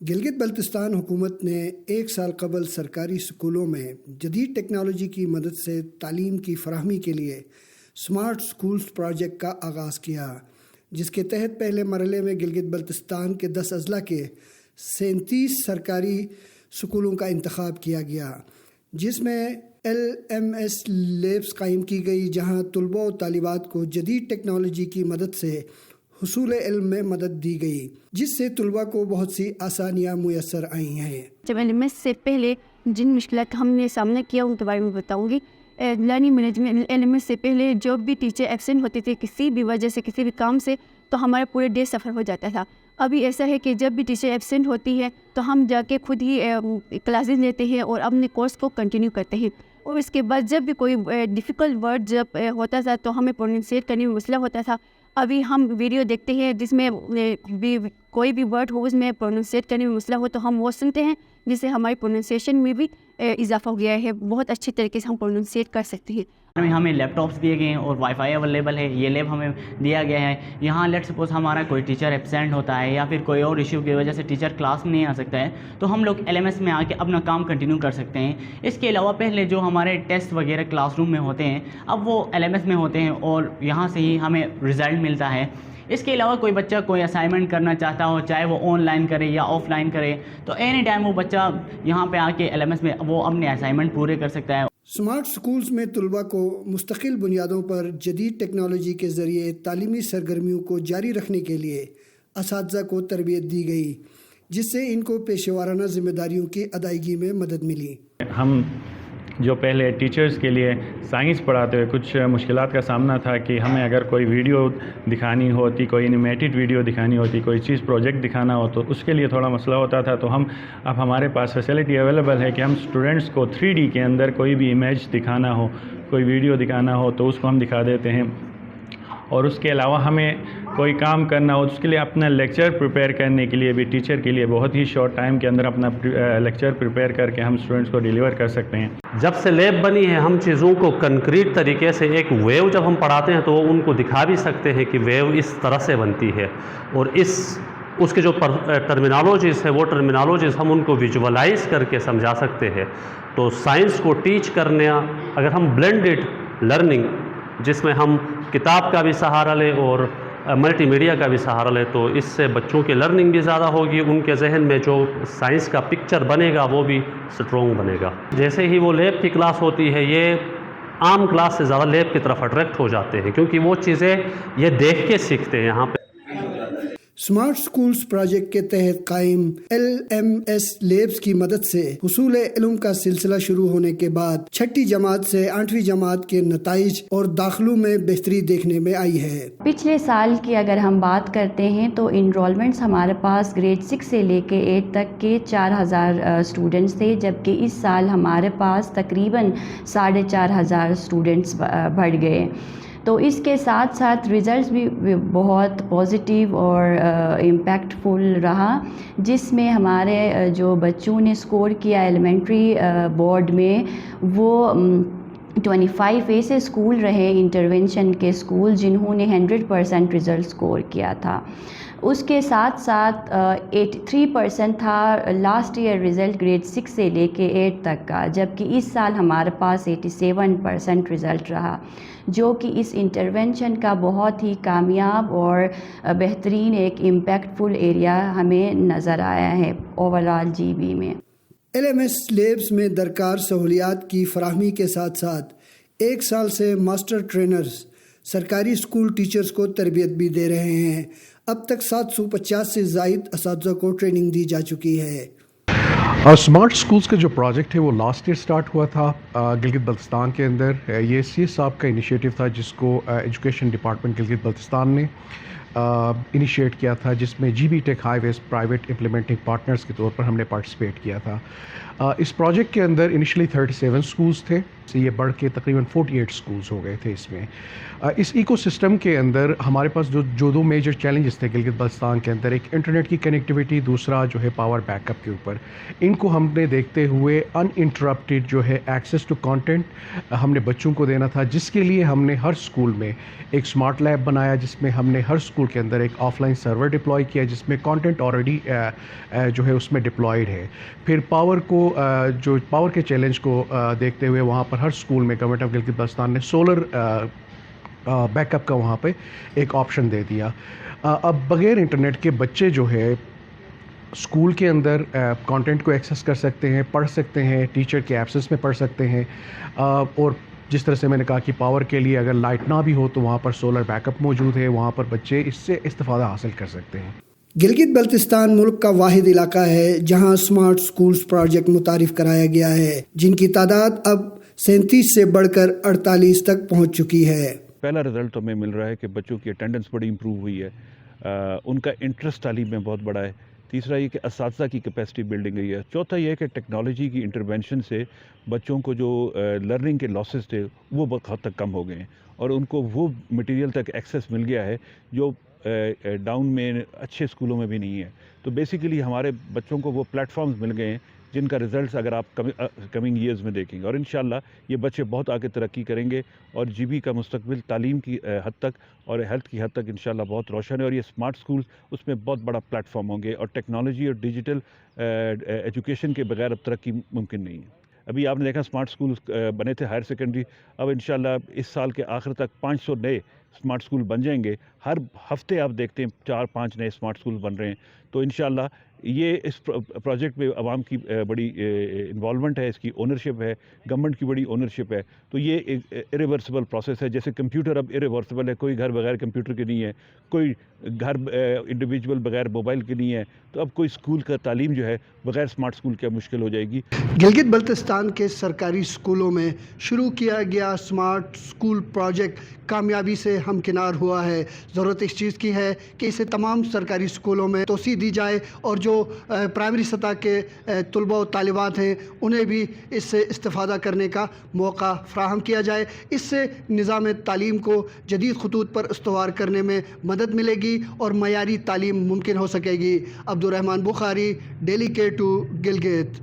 گلگت بلتستان حکومت نے 1 سال قبل سرکاری اسکولوں میں جدید ٹیکنالوجی کی مدد سے تعلیم کی فراہمی کے لیے اسمارٹ اسکولز پروجیکٹ کا آغاز کیا، جس کے تحت پہلے مرحلے میں گلگت بلتستان کے 10 اضلاع کے 37 سرکاری اسکولوں کا انتخاب کیا گیا، جس میں LMS لیبس قائم کی گئی، جہاں طلباء و طالبات کو جدید ٹیکنالوجی کی مدد سے حصول علم میں مدد دی گئی، جس سے طلباء کو بہت سی آسانیاں میسر آئی ہیں۔ جب LMS سے پہلے جن مشکلات کا ہم نے سامنا کیا ان کے بارے میں بتاؤں گی۔ لرننگ مینجمنٹ LMS سے پہلے جو بھی ٹیچر ایبسینٹ ہوتے تھے کسی بھی وجہ سے کسی بھی کام سے، تو ہمارا پورے ڈے سفر ہو جاتا تھا۔ ابھی ایسا ہے کہ جب بھی ٹیچر ایبسینٹ ہوتی ہے تو ہم جا کے خود ہی کلاسز لیتے ہیں اور اپنے کورس کو کنٹینیو کرتے ہیں، اور اس کے بعد جب بھی کوئی ڈیفیکلٹ ورڈ جب ہوتا تھا تو ہمیں پروننسیٹ کرنے میں مسئلہ ہوتا تھا۔ ابھی ہم ویڈیو دیکھتے ہیں جس میں بھی کوئی بھی ورڈ ہو اس میں پروننسیٹ کرنے میں مسئلہ ہو تو ہم وہ سنتے ہیں، جس سے ہماری پروننسیشن میں بھی اضافہ ہو گیا ہے، بہت اچھی طریقے سے ہم پروننسیٹ کر سکتے ہیں۔ ہمیں لیپ ٹاپس دیے گئے ہیں اور وائی فائی اویلیبل ہے، یہ لیب ہمیں دیا گیا ہے۔ یہاں لیٹ سپوز ہمارا کوئی ٹیچر ایبسینٹ ہوتا ہے یا پھر کوئی اور ایشو کی وجہ سے ٹیچر کلاس میں نہیں آ سکتا ہے تو ہم لوگ LMS میں آ کے اپنا کام کنٹینیو کر سکتے ہیں۔ اس کے علاوہ پہلے جو ہمارے ٹیسٹ وغیرہ کلاس روم میں ہوتے ہیں اب وہ LMS میں ہوتے ہیں اور یہاں سے ہی ہمیں رزلٹ ملتا ہے۔ اس کے علاوہ کوئی بچہ کوئی اسائنمنٹ کرنا چاہتا ہو، چاہے وہ آن لائن کرے یا آف لائن کرے، تو اینی ٹائم وہ بچہ یہاں پہ آ کے LMS میں وہ اپنے اسائنمنٹ پورے کر سکتا ہے۔ اسمارٹ اسکولز میں طلباء کو مستقل بنیادوں پر جدید ٹیکنالوجی کے ذریعے تعلیمی سرگرمیوں کو جاری رکھنے کے لیے اساتذہ کو تربیت دی گئی، جس سے ان کو پیشہ ورانہ ذمہ داریوں کی ادائیگی میں مدد ملی۔ ہم جو پہلے ٹیچرز کے لیے سائنس پڑھاتے ہوئے کچھ مشکلات کا سامنا تھا کہ ہمیں اگر کوئی ویڈیو دکھانی ہوتی، کوئی انیمیٹڈ ویڈیو دکھانی ہوتی، کوئی چیز پروجیکٹ دکھانا ہو تو اس کے لیے تھوڑا مسئلہ ہوتا تھا، تو اب ہمارے پاس فیسلٹی اویلیبل ہے کہ ہم اسٹوڈنٹس کو 3D کے اندر کوئی بھی امیج دکھانا ہو، کوئی ویڈیو دکھانا ہو تو اس کو ہم دکھا دیتے ہیں۔ اور اس کے علاوہ ہمیں کوئی کام کرنا ہو تو اس کے لیے اپنا لیکچر پریپیئر کرنے کے لیے بھی ٹیچر کے لیے بہت ہی شارٹ ٹائم کے اندر اپنا لیکچر پریپیئر کر کے ہم اسٹوڈنٹس کو ڈیلیور کر سکتے ہیں۔ جب سے لیب بنی ہے ہم چیزوں کو کنکریٹ طریقے سے ایک ویو جب ہم پڑھاتے ہیں تو ان کو دکھا بھی سکتے ہیں کہ ویو اس طرح سے بنتی ہے، اور اس کے جو ٹرمینالوجیز ہے وہ ٹرمینالوجیز ہم ان کو ویژولائز کر کے سمجھا سکتے ہیں۔ تو سائنس کو ٹیچ کرنے اگر ہم بلینڈڈ لرننگ جس میں ہم کتاب کا بھی سہارا لیں اور ملٹی میڈیا کا بھی سہارا لیں تو اس سے بچوں کی لرننگ بھی زیادہ ہوگی، ان کے ذہن میں جو سائنس کا پکچر بنے گا وہ بھی سٹرونگ بنے گا۔ جیسے ہی وہ لیب کی کلاس ہوتی ہے یہ عام کلاس سے زیادہ لیب کی طرف اٹریکٹ ہو جاتے ہیں، کیونکہ وہ چیزیں یہ دیکھ کے سیکھتے ہیں۔ یہاں پہ اسمارٹ اسکولز پروجیکٹ کے تحت قائم LMS لیبس کی مدد سے حصول علم کا سلسلہ شروع ہونے کے بعد 6ٹھی جماعت سے 8ویں جماعت کے نتائج اور داخلوں میں بہتری دیکھنے میں آئی ہے۔ پچھلے سال کی اگر ہم بات کرتے ہیں تو انرولمنٹس ہمارے پاس گریڈ 6 سے لے کے 8 تک کے 4000 اسٹوڈنٹس تھے، جبکہ اس سال ہمارے پاس تقریباً 4500 اسٹوڈنٹس بڑھ گئے۔ تو اس کے ساتھ ساتھ ریزلٹس بھی بہت پازیٹیو اور امپیکٹ فل رہا، جس میں ہمارے جو بچوں نے اسکور کیا ایلیمنٹری بورڈ میں وہ 25 ایسے اسکول رہے انٹرونشن کے اسکول جنہوں نے 100% رزلٹ اسکور کیا تھا۔ اس کے ساتھ ساتھ 83% تھا لاسٹ ایئر رزلٹ گریڈ 6 سے لے کے 8 تک کا، جبکہ اس سال ہمارے پاس 87% رزلٹ رہا، جو کہ اس انٹرونشن کا بہت ہی کامیاب اور بہترین ایک امپیکٹ فل ایریا ہمیں نظر آیا ہے اوور آل GB میں۔ LMS لیبس میں درکار سہولیات کی فراہمی کے ساتھ ساتھ 1 سال سے ماسٹر ٹرینرز سرکاری اسکول ٹیچرز کو تربیت بھی دے رہے ہیں۔ اب تک 750 سے زائد اساتذہ کو ٹریننگ دی جا چکی ہے۔ اسمارٹ اسکولز کا جو پروجیکٹ ہے وہ لاسٹ ایئر سٹارٹ ہوا تھا گلگت بلتستان کے اندر۔ یہ CS صاحب کا انیشیٹو تھا جس کو ایجوکیشن ڈپارٹمنٹ گلگت بلتستان نے انیشیٹ کیا تھا، جس میں GB ٹیک ہائی ویز پرائیویٹ امپلیمنٹنگ پارٹنرز کے طور پر ہم نے پارٹیسپیٹ کیا تھا۔ اس پروجیکٹ کے اندر انیشلی 37 اسکولز تھے، سے یہ بڑھ کے تقریباً 48 سکولز ہو گئے تھے اس میں. اس ایکو سسٹم کے اندر ہمارے پاس جو دو میجر چیلنجز تھے گلگت بلتستان کے اندر، ایک انٹرنیٹ کی کنیکٹیوٹی، دوسرا جو ہے پاور بیک اپ کے اوپر. ان کو ہم نے دیکھتے ہوئے ان انٹرپٹیڈ جو ہے ایکسیس ٹو کانٹینٹ ہم نے بچوں کو دینا تھا، جس کے لیے ہم نے ہر اسکول میں ایک اسمارٹ لیب بنایا، جس میں ہم نے ہر اسکول کے اندر ایک آف لائن سرور ڈپلائی کیا جس میں کانٹینٹ آلریڈی جو ہے اس میں ڈپلائڈ ہے. پھر پاور کے چیلنج کو دیکھتے ہوئے وہاں پر ہر اسکول میں گورنمنٹ آف گلگت بلتستان نے سولر بیک اپ کا وہاں پہ ایک آپشن دے دیا. اب بغیر انٹرنیٹ کے بچے جو ہے اسکول کے اندر کانٹینٹ کو ایکسیس کر سکتے ہیں، پڑھ سکتے ہیں، ٹیچر کے ایبسنس میں پڑھ سکتے ہیں، اور جس طرح سے میں نے کہا کہ پاور کے لیے اگر لائٹ نہ بھی ہو تو وہاں پر سولر بیک اپ موجود ہے، وہاں پر بچے اس سے استفادہ حاصل کر سکتے ہیں. گلگت بلتستان ملک کا واحد علاقہ ہے جہاں اسمارٹ سکولز پروجیکٹ متعارف کرایا گیا ہے، جن کی تعداد اب 37 سے بڑھ کر 48 تک پہنچ چکی ہے. پہلا رزلٹ ہمیں مل رہا ہے کہ بچوں کی اٹینڈنس بڑی امپروو ہوئی ہے، ان کا انٹرسٹ تعلیم میں بہت بڑا ہے. تیسرا یہ کہ اساتذہ کی کیپیسٹی بلڈنگ ہوئی ہے. چوتھا یہ کہ ٹیکنالوجی کی انٹرونشن سے بچوں کو جو لرننگ کے لاسز تھے وہ بہت حد تک کم ہو گئے ہیں، اور ان کو وہ مٹیریل تک ایکسیس مل گیا ہے جو ڈاؤن میں اچھے اسکولوں میں بھی نہیں ہے. تو بیسیکلی ہمارے بچوں کو وہ پلیٹ فارمز مل گئے ہیں جن کا رزلٹس اگر آپ کمنگ ایئرز میں دیکھیں گے، اور انشاءاللہ یہ بچے بہت آگے ترقی کریں گے، اور جی بی کا مستقبل تعلیم کی حد تک اور ہیلتھ کی حد تک انشاءاللہ بہت روشن ہے. اور یہ اسمارٹ سکولز اس میں بہت بڑا پلیٹ فارم ہوں گے، اور ٹیکنالوجی اور ڈیجیٹل ایجوکیشن کے بغیر اب ترقی ممکن نہیں ہے. ابھی آپ نے دیکھا اسمارٹ سکولز بنے تھے ہائر سیکنڈری، اب انشاءاللہ اس سال کے آخر تک 500 نئے اسمارٹ سکول بن جائیں گے. ہر ہفتے آپ دیکھتے ہیں 4-5 نئے اسمارٹ سکول بن رہے ہیں. تو انشاءاللہ یہ اس پروجیکٹ میں عوام کی بڑی انوالومنٹ ہے، اس کی اونرشپ ہے، گورنمنٹ کی بڑی اونرشپ ہے. تو یہ ایک ایریورسبل پروسیس ہے. جیسے کمپیوٹر اب ایریورسبل ہے، کوئی گھر بغیر کمپیوٹر کے نہیں ہے، کوئی گھر انڈیویجول بغیر موبائل کے نہیں ہے. تو اب کوئی اسکول کا تعلیم جو ہے بغیر اسمارٹ سکول کے مشکل ہو جائے گی. گلگت بلتستان کے سرکاری اسکولوں میں شروع کیا گیا اسمارٹ اسکول پروجیکٹ کامیابی سے ہمکنار ہوا ہے. ضرورت اس چیز کی ہے کہ اسے تمام سرکاری اسکولوں میں توسیع دی جائے، اور جو پرائمری سطح کے طلباء و طالبات ہیں انہیں بھی اس سے استفادہ کرنے کا موقع فراہم کیا جائے. اس سے نظام تعلیم کو جدید خطوط پر استوار کرنے میں مدد ملے گی اور معیاری تعلیم ممکن ہو سکے گی. عبدالرحمن بخاری، ڈیلی K2 گلگت.